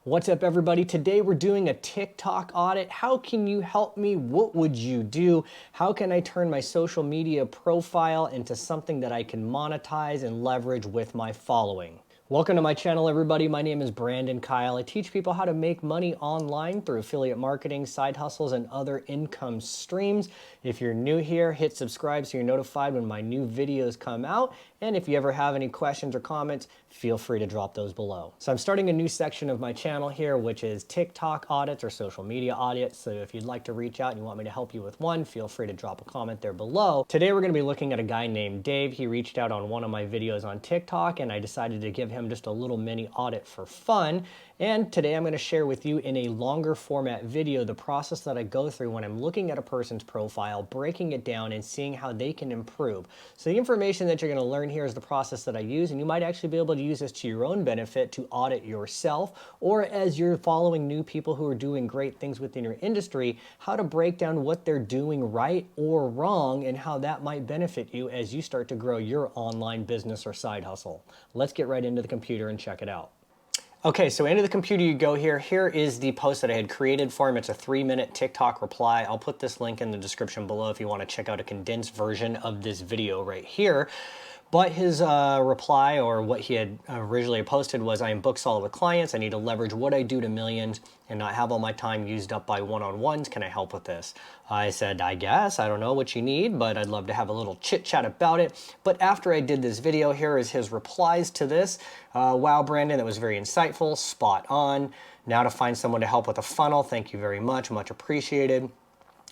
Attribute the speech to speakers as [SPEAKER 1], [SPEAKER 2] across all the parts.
[SPEAKER 1] What's up, everybody? Today we're doing a TikTok audit. How can you help me? What would you do? How can I turn my social media profile into something that I can monetize and leverage with my following? Welcome to my channel, everybody. My name is Brandon Kyle. I teach people how to make money online through affiliate marketing, side hustles, and other income streams. If you're new here, hit subscribe so you're notified when my new videos come out. And if you ever have any questions or comments, feel free to drop those below. So I'm starting a new section of my channel here, which is TikTok audits or social media audits. So if you'd like to reach out and you want me to help you with one, feel free to drop a comment there below. Today we're going to be looking at a guy named Dave. He reached out on one of my videos on TikTok, and I decided to give him just a little mini audit for fun. And today I'm going to share with you in a longer format video the process that I go through when I'm looking at a person's profile, breaking it down and seeing how they can improve. So the information that you're going to learn here is the process that I use, and you might actually be able to use this to your own benefit to audit yourself, or as you're following new people who are doing great things within your industry, how to break down what they're doing right or wrong and how that might benefit you as you start to grow your online business or side hustle. Let's get right into the computer and check it out. Okay, so into the computer you go here. Here is the post that I had created for him. It's a 3-minute TikTok reply. I'll put this link in the description below if you want to check out a condensed version of this video right here. But his reply, or what he had originally posted, was, I am booked solid with clients. I need to leverage what I do to millions and not have all my time used up by one-on-ones. Can I help with this? I said, I guess. I don't know what you need, but I'd love to have a little chit-chat about it. But after I did this video, here is his replies to this. Wow, Brandon, that was very insightful, spot on. Now to find someone to help with a funnel. Thank you very much. Much appreciated.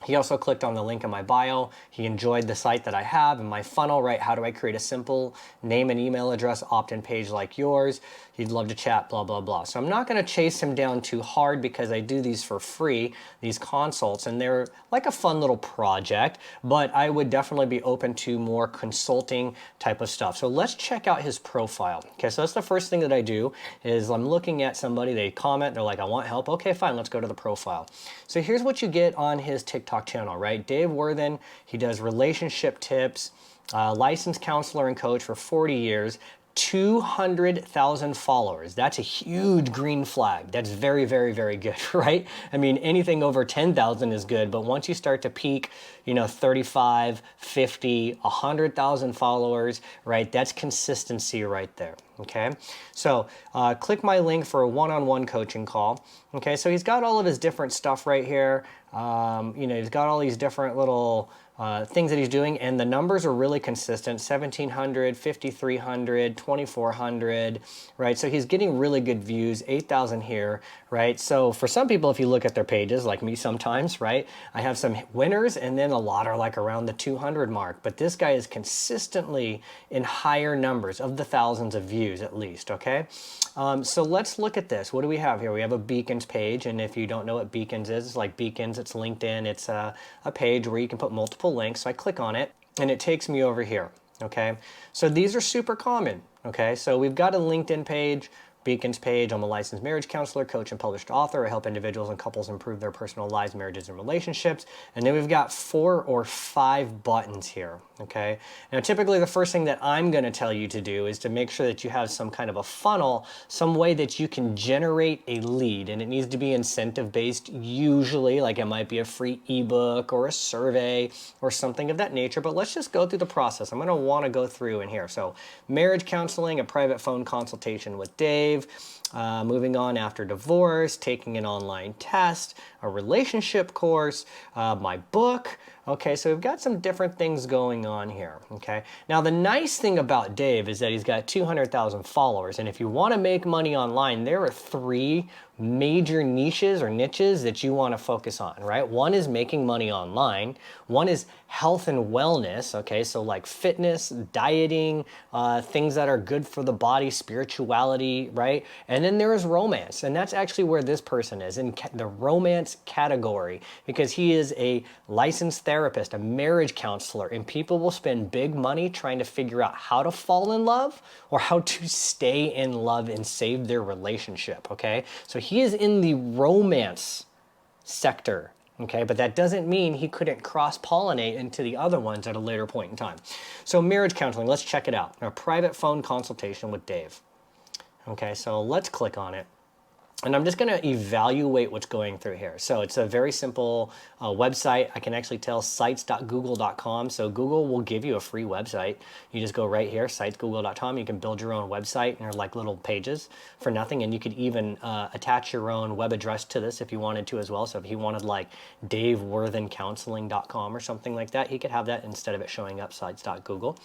[SPEAKER 1] He also clicked on the link in my bio. He enjoyed the site that I have and my funnel, right? How do I create a simple name and email address opt-in page like yours? He'd love to chat, blah, blah, blah. So I'm not going to chase him down too hard because I do these for free, these consults, and they're like a fun little project, but I would definitely be open to more consulting type of stuff. So let's check out his profile. Okay, so that's the first thing that I do is I'm looking at somebody, they comment, they're like, I want help. Okay, fine, let's go to the profile. So here's what you get on his TikTok channel, right? Dave Worthen, he does relationship tips, licensed counselor and coach for 40 years, 200,000 followers. That's a huge green flag. That's very, very, very good, right? I mean, anything over 10,000 is good, but once you start to peak, 35, 50, 100,000 followers, right? That's consistency right there, okay? So click my link for a one-on-one coaching call. Okay, so he's got all of his different stuff right here. He's got all these different little things that he's doing, and the numbers are really consistent. 1,700, 5,300, 2,400, right? So he's getting really good views, 8,000 here, right? So for some people, if you look at their pages, like me sometimes, right? I have some winners, and then a lot are like around the 200 mark, but this guy is consistently in higher numbers of the thousands of views at least, okay? So let's look at this. What do we have here? We have a Beacons page, and if you don't know what Beacons is, it's like Beacons, it's LinkedIn, it's a page where you can put multiple links. So I click on it and it takes me over here, okay? So these are super common, okay? So we've got a LinkedIn page, Beacons page. I'm a licensed marriage counselor, coach, and published author. I help individuals and couples improve their personal lives, marriages, and relationships. And then we've got 4 or 5 buttons here, okay? Now, typically the first thing that I'm going to tell you to do is to make sure that you have some kind of a funnel, some way that you can generate a lead, and it needs to be incentive-based usually, like it might be a free ebook or a survey or something of that nature, but let's just go through the process. I'm going to want to go through in here. So marriage counseling, a private phone consultation with Dave, moving on after divorce, taking an online test, a relationship course, my book. Okay, so we've got some different things going on here, okay? Now, the nice thing about Dave is that he's got 200,000 followers, and if you want to make money online, there are 3 major niches or niches that you want to focus on, right? One is making money online. One is health and wellness, okay? So like fitness, dieting, things that are good for the body, spirituality, right? And then there is romance, and that's actually where this person is, in the romance category, because he is a licensed therapist, a marriage counselor, and people will spend big money trying to figure out how to fall in love or how to stay in love and save their relationship, okay? So he is in the romance sector, okay? But that doesn't mean he couldn't cross-pollinate into the other ones at a later point in time. So marriage counseling, let's check it out. A private phone consultation with Dave. Okay, so let's click on it. And I'm just going to evaluate what's going through here. So it's a very simple website. I can actually tell sites.google.com. So Google will give you a free website. You just go right here, sitesgoogle.com. You can build your own website and they're like little pages for nothing. And you could even attach your own web address to this if you wanted to as well. So if you wanted like daveworthencounseling.com or something like that, he could have that instead of it showing up sites.google.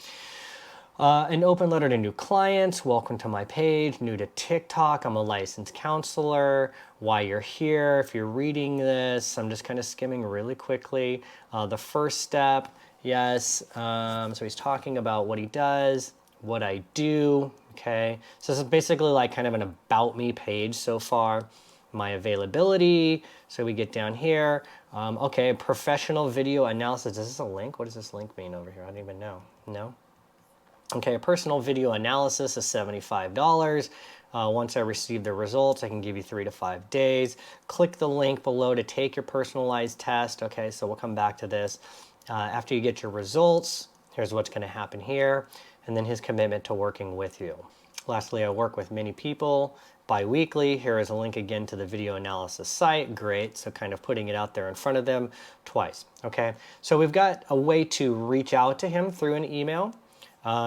[SPEAKER 1] An open letter to new clients. Welcome to my page. New to TikTok. I'm a licensed counselor. Why you're here. If you're reading this, I'm just kind of skimming really quickly. The first step, yes. So he's talking about what he does, what I do. Okay. So this is basically like kind of an about me page so far. My availability. So we get down here. Okay. Professional video analysis. Is this a link? What does this link mean over here? I don't even know. No. Okay, a personal video analysis is $75. Once I receive the results, I can give you 3 to 5 days. Click the link below to take your personalized test. Okay, so we'll come back to this. After you get your results, here's what's going to happen here, and then his commitment to working with you. Lastly, I work with many people bi-weekly. Here is a link again to the video analysis site. Great, so kind of putting it out there in front of them twice. Okay, so we've got a way to reach out to him through an email.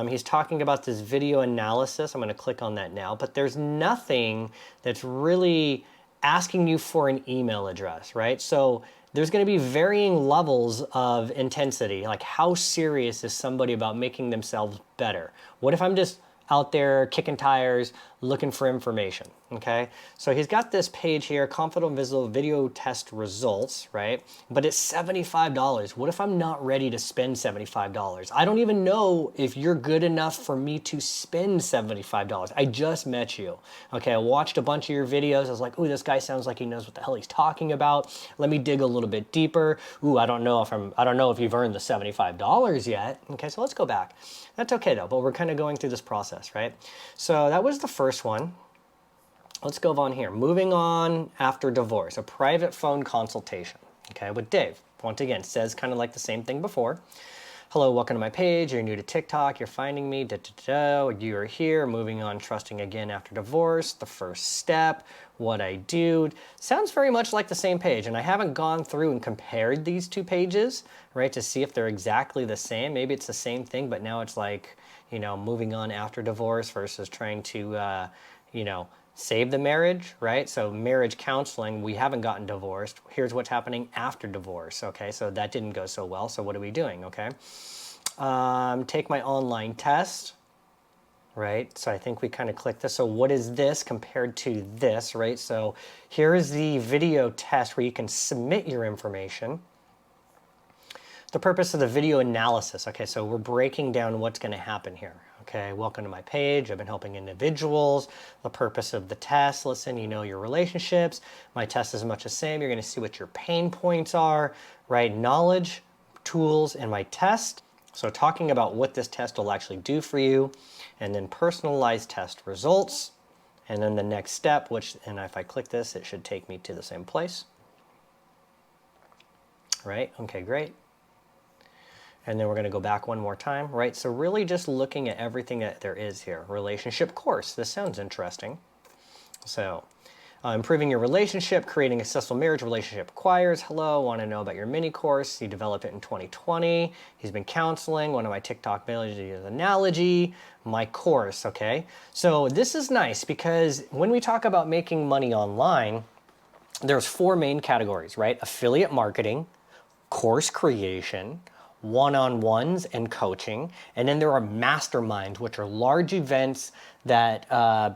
[SPEAKER 1] He's talking about this video analysis. I'm going to click on that now, but there's nothing that's really asking you for an email address, right? So there's going to be varying levels of intensity. Like how serious is somebody about making themselves better? What if I'm just out there kicking tires, looking for information, okay? So he's got this page here, Confident Visual Video Test Results, right? But it's $75. What if I'm not ready to spend $75? I don't even know if you're good enough for me to spend $75. I just met you, okay? I watched a bunch of your videos. I was like, ooh, this guy sounds like he knows what the hell he's talking about. Let me dig a little bit deeper. Ooh, I don't know if you've earned the $75 yet. Okay, so let's go back. That's okay though, but we're kind of going through this process, right? So that was the first one. Let's go on here. Moving on after divorce, a private phone consultation, okay, with Dave. Once again, says kind of like the same thing before. Hello, welcome to my page. You're new to TikTok. You're finding me. You are here. Moving on, trusting again after divorce. The first step, what I do. Sounds very much like the same page. And I haven't gone through and compared these two pages, right, to see if they're exactly the same. Maybe it's the same thing, but now it's like, you know, moving on after divorce versus trying to, you know, save the marriage, right? So marriage counseling, we haven't gotten divorced. Here's what's happening after divorce, okay? So that didn't go so well, so what are we doing, okay? Take my online test, right? So I think we kind of click this. So what is this compared to this, right? So here's the video test where you can submit your information. The purpose of the video analysis, okay? So we're breaking down what's going to happen here. Okay, welcome to my page. I've been helping individuals. The purpose of the test, listen, you know your relationships. My test is much the same. You're going to see what your pain points are, right? Knowledge, tools, and my test. So talking about what this test will actually do for you, and then personalized test results, and then the next step, which, and if I click this, it should take me to the same place. Right, okay, great. And then we're going to go back one more time, right? So really just looking at everything that there is here. Relationship course. This sounds interesting. So improving your relationship, creating a successful marriage relationship requires. Hello, want to know about your mini course. He developed it in 2020. He's been counseling. One of my TikTok videos is analogy. My course, okay? So this is nice because when we talk about making money online, there's 4 main categories, right? Affiliate marketing, course creation, one-on-ones and coaching, and then there are masterminds, which are large events that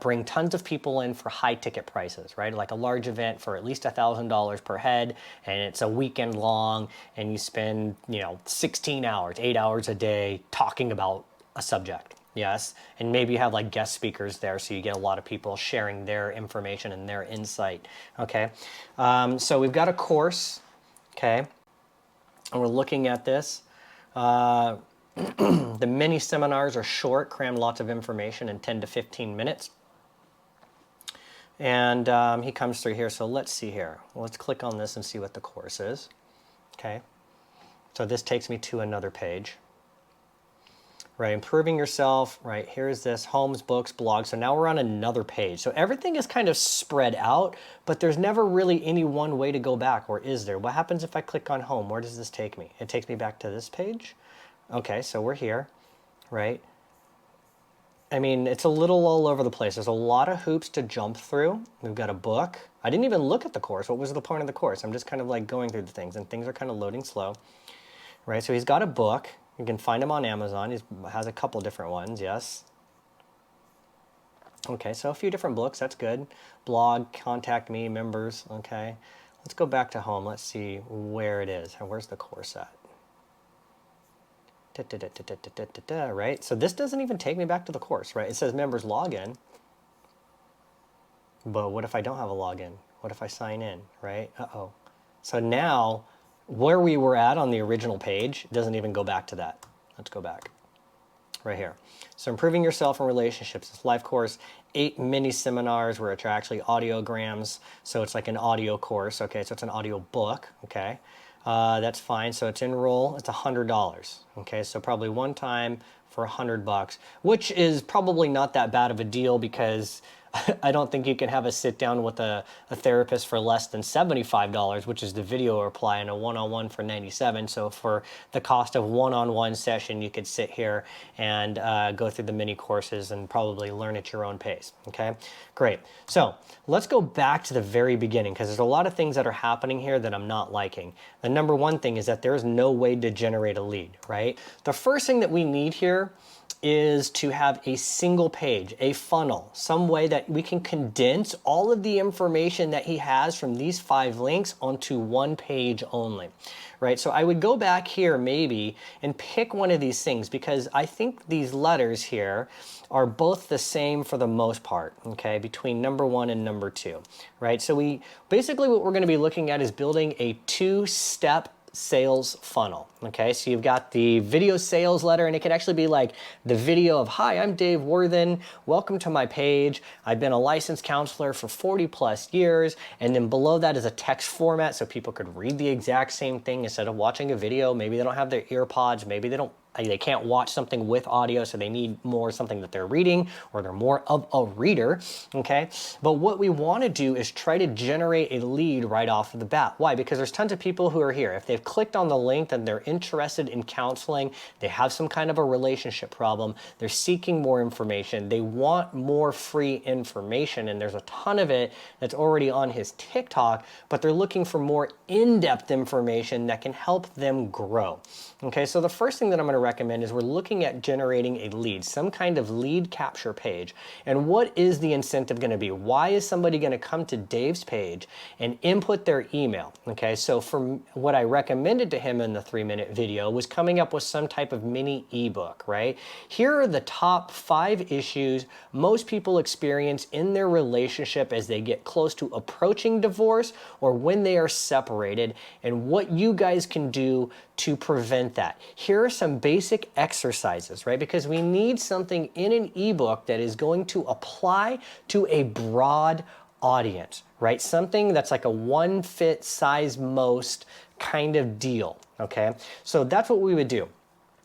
[SPEAKER 1] bring tons of people in for high ticket prices, right? Like a large event for at least $1,000 per head, and it's a weekend long, and you spend, you know, 16 hours, 8 hours a day talking about a subject. Yes, and maybe you have like guest speakers there, so you get a lot of people sharing their information and their insight. Okay, so we've got a course, okay, and we're looking at this. The mini seminars are short, cram lots of information in 10 to 15 minutes. And he comes through here, so let's see here. Well, let's click on this and see what the course is. Okay, so this takes me to another page. right? Improving yourself, right? Here's this, homes, books, blogs. So now we're on another page. So everything is kind of spread out, but there's never really any one way to go back, or is there? What happens if I click on home? Where does this take me? It takes me back to this page. Okay, so we're here, right? I mean, it's a little all over the place. There's a lot of hoops to jump through. We've got a book. I didn't even look at the course. What was the point of the course? I'm just kind of like going through the things, and things are kind of loading slow, right? So he's got a book. You can find him on Amazon. He has a couple different ones, yes. Okay, so a few different books, that's good. Blog, contact me, members, okay. Let's go back to home. Let's see where it is. Where's the course at? Right? So this doesn't even take me back to the course, right? It says members login. But what if I don't have a login? What if I sign in, right? Uh-oh. So now, where we were at on the original page doesn't even go back to that. Let's go back. Right here. So improving yourself in relationships. This life course, 8 mini seminars, which are actually audiograms. So it's like an audio course. Okay, so it's an audio book. Okay. That's fine. So it's enroll. It's $100. Okay, so probably one time for $100, which is probably not that bad of a deal because I don't think you can have a sit down with a therapist for less than $75, which is the video reply, and a one-on-one for $97. So for the cost of one-on-one session, you could sit here and go through the mini courses and probably learn at your own pace. Okay, great. So let's go back to the very beginning because there's a lot of things that are happening here that I'm not liking. The number one thing is that there's no way to generate a lead, right? The first thing that we need here is to have a single page, a funnel, some way that we can condense all of the information that he has from these 5 links onto one page only, right? So I would go back here maybe and pick one of these things because I think these letters here are both the same for the most part, okay, between number 1 and number 2, right? So we basically what we're going to be looking at is building a 2-step sales funnel. Okay, so you've got the video sales letter, and it could actually be like the video of, hi, I'm Dave Worthen. Welcome to my page. I've been a licensed counselor for 40 plus years. And then below that is a text format so people could read the exact same thing instead of watching a video. Maybe they don't have their ear pods. Maybe they can't watch something with audio, so they need more something that they're reading, or they're more of a reader, okay? But what we want to do is try to generate a lead right off of the bat. Why? Because there's tons of people who are here. If they've clicked on the link and they're interested in counseling, they have some kind of a relationship problem, they're seeking more information, they want more free information, and there's a ton of it that's already on his TikTok, but they're looking for more in-depth information that can help them grow. Okay, so the first thing that I'm going to recommend is we're looking at generating a lead, some kind of lead capture page. And what is the incentive going to be? Why is somebody going to come to Dave's page and input their email? Okay, so from what I recommended to him in the 3-minute video was coming up with some type of mini ebook, right? Here are the top 5 issues most people experience in their relationship as they get close to approaching divorce or when they are separated, and what you guys can do to prevent that. Here are some basic exercises, right? Because we need something in an ebook that is going to apply to a broad audience, right? Something that's like a one fit size most kind of deal, okay? So that's what we would do.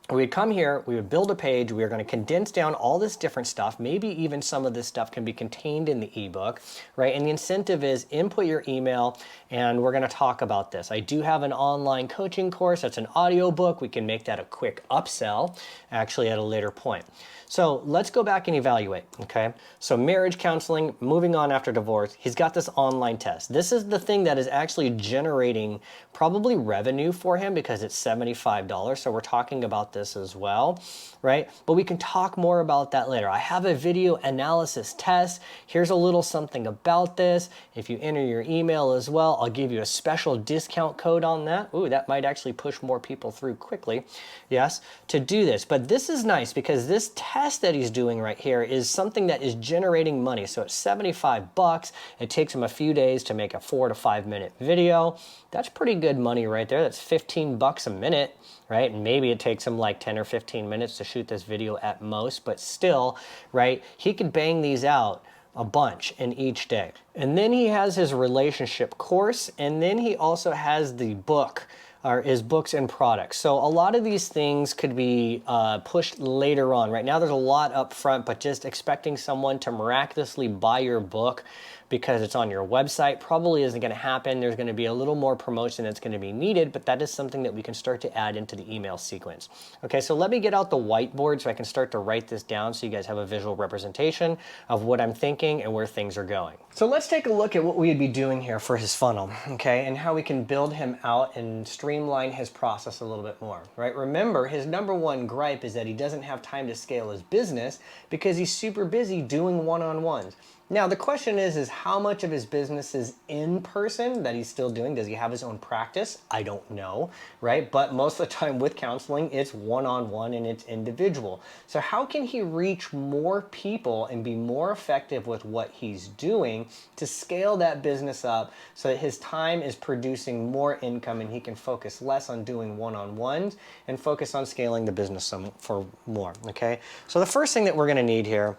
[SPEAKER 1] We'd come here, we would build a page, we are going to condense down all this different stuff, maybe even some of this stuff can be contained in the ebook, right? And the incentive is input your email, and we're going to talk about this. I do have an online coaching course, that's an audio book. We can make that a quick upsell, actually at a later point. So let's go back and evaluate, okay? So marriage counseling, moving on after divorce, he's got this online test. This is the thing that is actually generating probably revenue for him because it's $75. So we're talking about this as well, right? But we can talk more about that later. I have a video analysis test. Here's a little something about this. If you enter your email as well, I'll give you a special discount code on that. Ooh, that might actually push more people through quickly, yes, to do this. But this is nice because this test that he's doing right here is something that is generating money. So it's $75. It takes him a few days to make a 4 to 5 minute video. That's pretty good money right there. That's $15 a minute, right? And maybe it takes him like 10 or 15 minutes to shoot this video at most, but still, right? He could bang these out a bunch in each day. And then he has his relationship course, and then he also has the book is books and products. So a lot of these things could be pushed later on. Right now there's a lot up front, but just expecting someone to miraculously buy your book because it's on your website probably isn't going to happen. There's going to be a little more promotion that's going to be needed, but that is something that we can start to add into the email sequence. Okay, so let me get out the whiteboard so I can start to write this down so you guys have a visual representation of what I'm thinking and where things are going. So let's take a look at what we would be doing here for his funnel, okay, and how we can build him out and streamline his process a little bit more, right? Remember, his number one gripe is that he doesn't have time to scale his business because he's super busy doing one-on-ones. Now, the question is how much of his business is in person that he's still doing? Does he have his own practice? I don't know, right? But most of the time with counseling, it's one-on-one and it's individual. So how can he reach more people and be more effective with what he's doing to scale that business up so that his time is producing more income and he can focus less on doing one-on-ones and focus on scaling the business for more, okay? So the first thing that we're gonna need here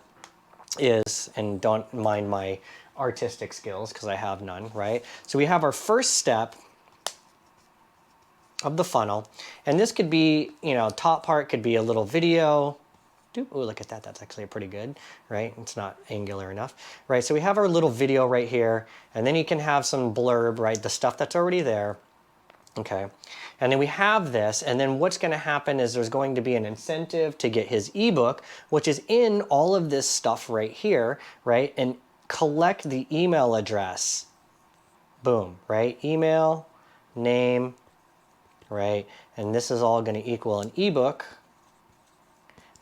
[SPEAKER 1] is, and don't mind my artistic skills because I have none, right? So we have our first step of the funnel, and this could be, you know, top part could be a little video. Oh, look at that, that's actually pretty good, right? It's not angular enough, right? So we have our little video right here, and then you can have some blurb, right? The stuff that's already there. Okay, and then we have this, and then what's going to happen is there's going to be an incentive to get his ebook, which is in all of this stuff right here, right? And collect the email address. Boom, right? Email, name, right? And this is all going to equal an ebook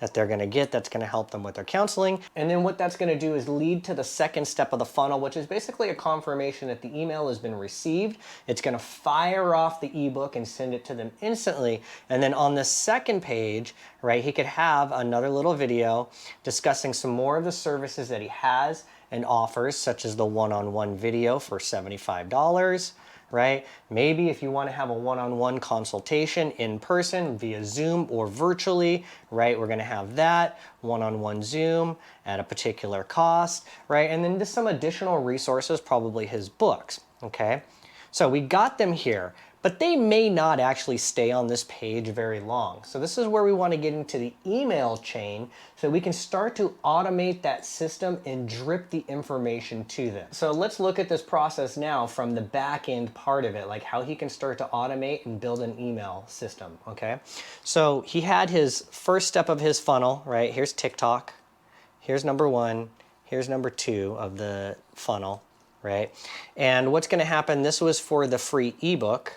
[SPEAKER 1] that they're going to get that's going to help them with their counseling. And then what that's going to do is lead to the second step of the funnel, which is basically a confirmation that the email has been received. It's going to fire off the ebook and send it to them instantly. And then on the second page, right, he could have another little video discussing some more of the services that he has and offers, such as the one-on-one video for $75. Right? Maybe if you want to have a one-on-one consultation in person via Zoom or virtually, right? We're going to have that one-on-one Zoom at a particular cost, right? And then just some additional resources, probably his books, okay? So we got them here, but they may not actually stay on this page very long. So this is where we want to get into the email chain so we can start to automate that system and drip the information to them. So let's look at this process now from the back end part of it, like how he can start to automate and build an email system, okay? So he had his first step of his funnel, right? Here's TikTok, here's number one, here's number two of the funnel, right? And what's gonna happen, this was for the free ebook,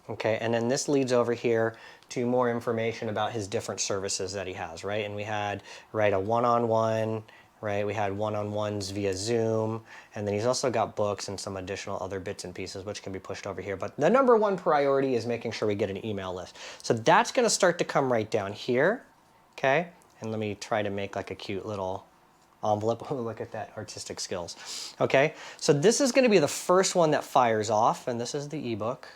[SPEAKER 1] okay, and then this leads over here to more information about his different services that he has, right? And we had, right, a one-on-one, right? We had one-on-ones via Zoom, and then he's also got books and some additional other bits and pieces which can be pushed over here. But the number one priority is making sure we get an email list. So that's gonna start to come right down here, okay? And let me try to make like a cute little envelope. Oh, look at that, artistic skills. Okay, so this is gonna be the first one that fires off, and this is the ebook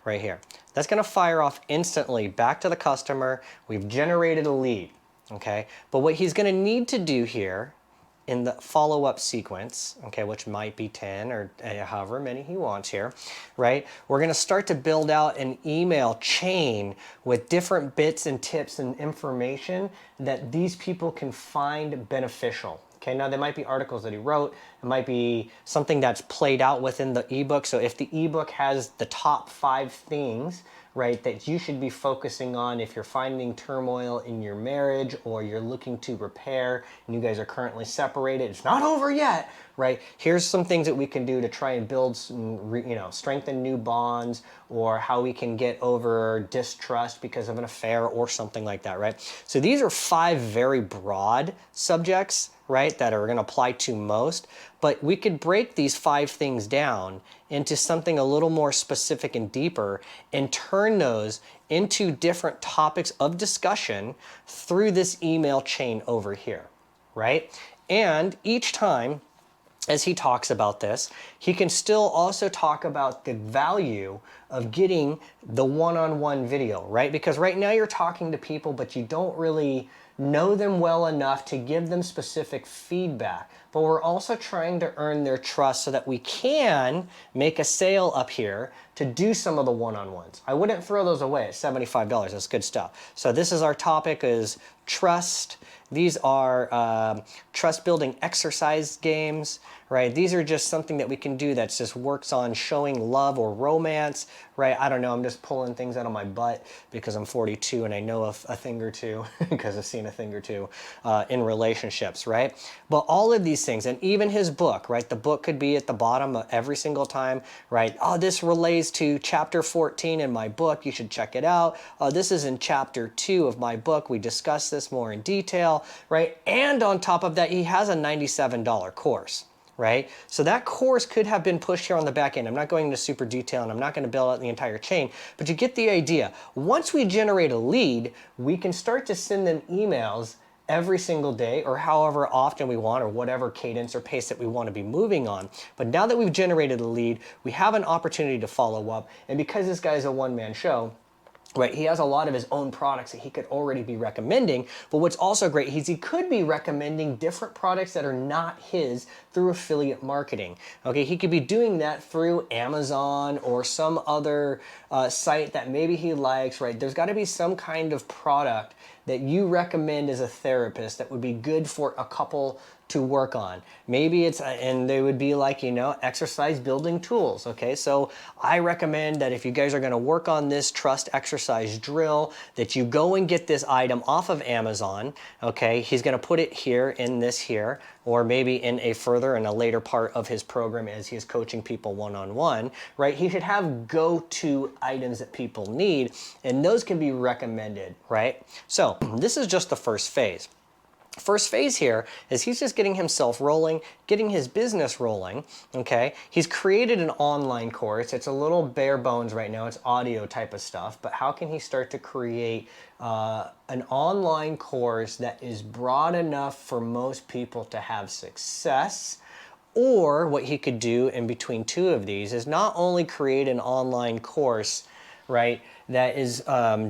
[SPEAKER 1] right here. That's gonna fire off instantly back to the customer. We've generated a lead, okay? But what he's gonna need to do here in the follow-up sequence, okay, which might be 10 or however many he wants here, right? We're gonna start to build out an email chain with different bits and tips and information that these people can find beneficial. Okay, now there might be articles that he wrote, it might be something that's played out within the ebook. So if the ebook has the top 5 things, right, that you should be focusing on if you're finding turmoil in your marriage or you're looking to repair and you guys are currently separated, it's not over yet, right? Here's some things that we can do to try and build some, strengthen new bonds, or how we can get over distrust because of an affair or something like that, right? So these are 5 very broad subjects, right, that are going to apply to most, but we could break these 5 things down into something a little more specific and deeper and turn those into different topics of discussion through this email chain over here, right? And each time as he talks about this, he can still also talk about the value of getting the one-on-one video, right? Because right now you're talking to people, but you don't really know them well enough to give them specific feedback. but we're also trying to earn their trust so that we can make a sale up here to do some of the one-on-ones. I wouldn't throw those away at $75. That's good stuff. So this is our topic, is trust. These are trust building exercise games, right? These are just something that we can do that just works on showing love or romance, right? I don't know, I'm just pulling things out of my butt because I'm 42 and I know a thing or two because I've seen a thing or two in relationships, right? But all of these things, and even his book, right? The book could be at the bottom of every single time, right? Oh, this relates to chapter 14 in my book, you should check it out. This is in chapter 2 of my book, we discuss this more in detail, right? And on top of that, he has a $97 course, right? So that course could have been pushed here on the back end. I'm not going into super detail and I'm not going to build out the entire chain, but you get the idea. Once we generate a lead, we can start to send them emails every single day or however often we want, or whatever cadence or pace that we want to be moving on. But now that we've generated a lead, we have an opportunity to follow up. And because this guy is a one-man show, right, he has a lot of his own products that he could already be recommending, but what's also great is he could be recommending different products that are not his through affiliate marketing. Okay, he could be doing that through Amazon or some other site that maybe he likes, right? There's got to be some kind of product that you recommend as a therapist that would be good for a couple to work on. Maybe it's, and they would be like, you know, exercise building tools. Okay, so I recommend that if you guys are going to work on this trust exercise drill, that you go and get this item off of Amazon. Okay, he's going to put it here in this here, or maybe in a later part of his program as he is coaching people one-on-one, right? He should have go-to items that people need, and those can be recommended, right? So this is just the first phase. First phase here is he's just getting himself rolling, getting his business rolling, okay? He's created an online course. It's a little bare bones right now. It's audio type of stuff, but how can he start to create an online course that is broad enough for most people to have success? Or what he could do in between two of these is not only create an online course, right, that is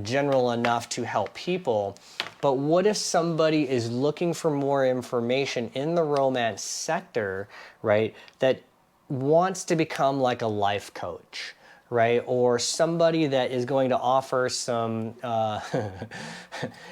[SPEAKER 1] general enough to help people, but what if somebody is looking for more information in the romance sector, right, that wants to become like a life coach, right? Or somebody that is going to offer some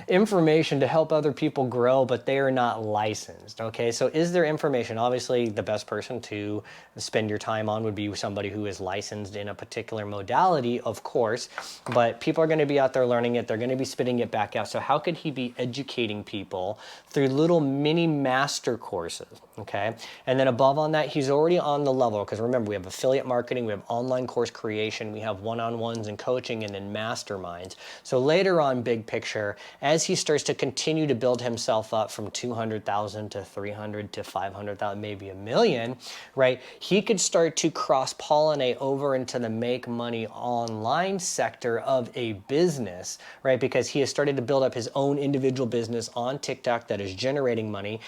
[SPEAKER 1] information to help other people grow, but they are not licensed, okay? So is there information? Obviously, the best person to spend your time on would be somebody who is licensed in a particular modality, of course, but people are gonna be out there learning it. They're gonna be spitting it back out. So how could he be educating people through little mini master courses, okay? And then above on that, he's already on the level, because remember, we have affiliate marketing, we have online course creation, we have one-on-ones and coaching, and then masterminds. So later on, big picture, as he starts to continue to build himself up from 200,000 to 300 to 500,000, maybe a million, right? He could start to cross-pollinate over into the make money online sector of a business, right? Because he has started to build up his own individual business on TikTok that is generating money.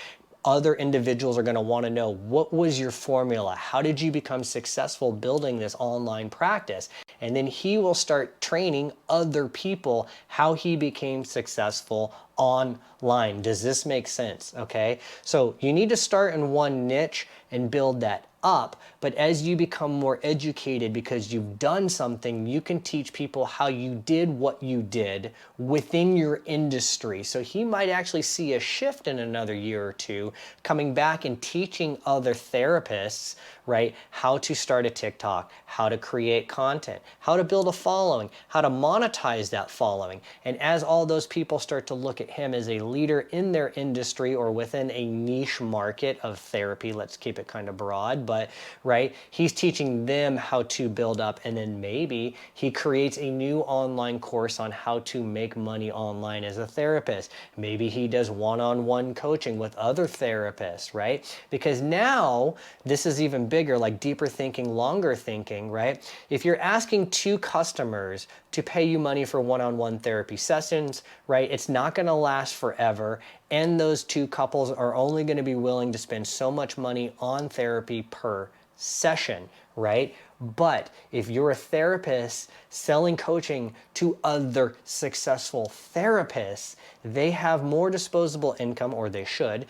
[SPEAKER 1] Other individuals are going to want to know, what was your formula? How did you become successful building this online practice? And then he will start training other people how he became successful online. Does this make sense? Okay, so you need to start in one niche and build that up, but as you become more educated because you've done something, you can teach people how you did what you did within your industry. So he might actually see a shift in another year or two, coming back and teaching other therapists, right, how to start a TikTok, how to create content, how to build a following, how to monetize that following. And as all those people start to look at him as a leader in their industry or within a niche market of therapy, let's keep it kind of broad, but right, he's teaching them how to build up, and then maybe he creates a new online course on how to make money online as a therapist. Maybe he does one-on-one coaching with other therapists, right? Because now this is even bigger, like deeper thinking, longer thinking, right? If you're asking two customers to pay you money for one-on-one therapy sessions, right, it's not going to last forever, and those two couples are only going to be willing to spend so much money on therapy per session, right? But if you're a therapist selling coaching to other successful therapists, they have more disposable income, or they should,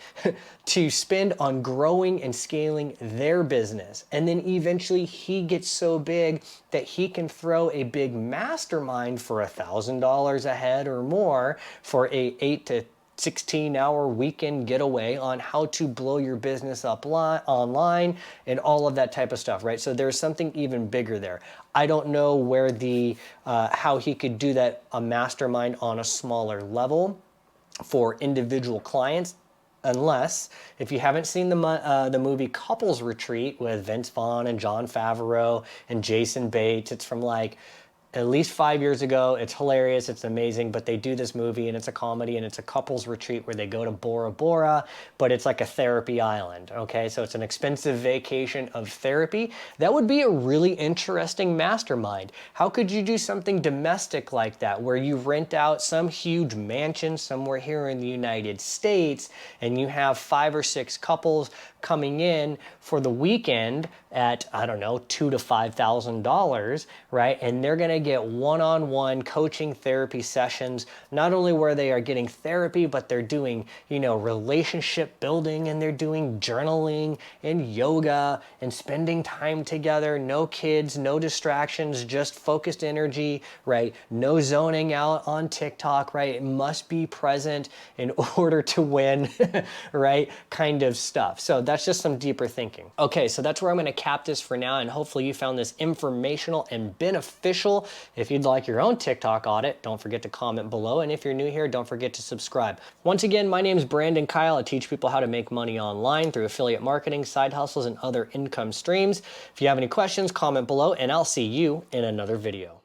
[SPEAKER 1] to spend on growing and scaling their business. And then eventually he gets so big that he can throw a big mastermind for $1,000 a head or more for a 8 to 16-hour weekend getaway on how to blow your business up online and all of that type of stuff, right? So there's something even bigger there. I don't know where how he could do that, a mastermind on a smaller level for individual clients, unless, if you haven't seen the movie Couples Retreat with Vince Vaughn and Jon Favreau and Jason Bates. It's from like at least 5 years ago. It's hilarious. It's amazing. But they do this movie, and it's a comedy, and it's a couples retreat where they go to Bora Bora, but it's like a therapy island. Okay, so it's an expensive vacation of therapy. That would be a really interesting mastermind. How could you do something domestic like that, where you rent out some huge mansion somewhere here in the United States, and you have 5 or 6 couples coming in for the weekend at, I don't know, $2,000 to $5,000, right? And they're going to get one-on-one coaching therapy sessions, not only where they are getting therapy, but they're doing, relationship building, and they're doing journaling and yoga and spending time together. No kids, no distractions, just focused energy, right? No zoning out on TikTok, right? It must be present in order to win, right? Kind of stuff. So that's just some deeper thinking. Okay, so that's where I'm going to cap this for now, and hopefully you found this informational and beneficial. If you'd like your own TikTok audit, don't forget to comment below, and if you're new here, don't forget to subscribe. Once again, my name is Brandon Kyle. I teach people how to make money online through affiliate marketing, side hustles, and other income streams. If you have any questions, comment below, and I'll see you in another video.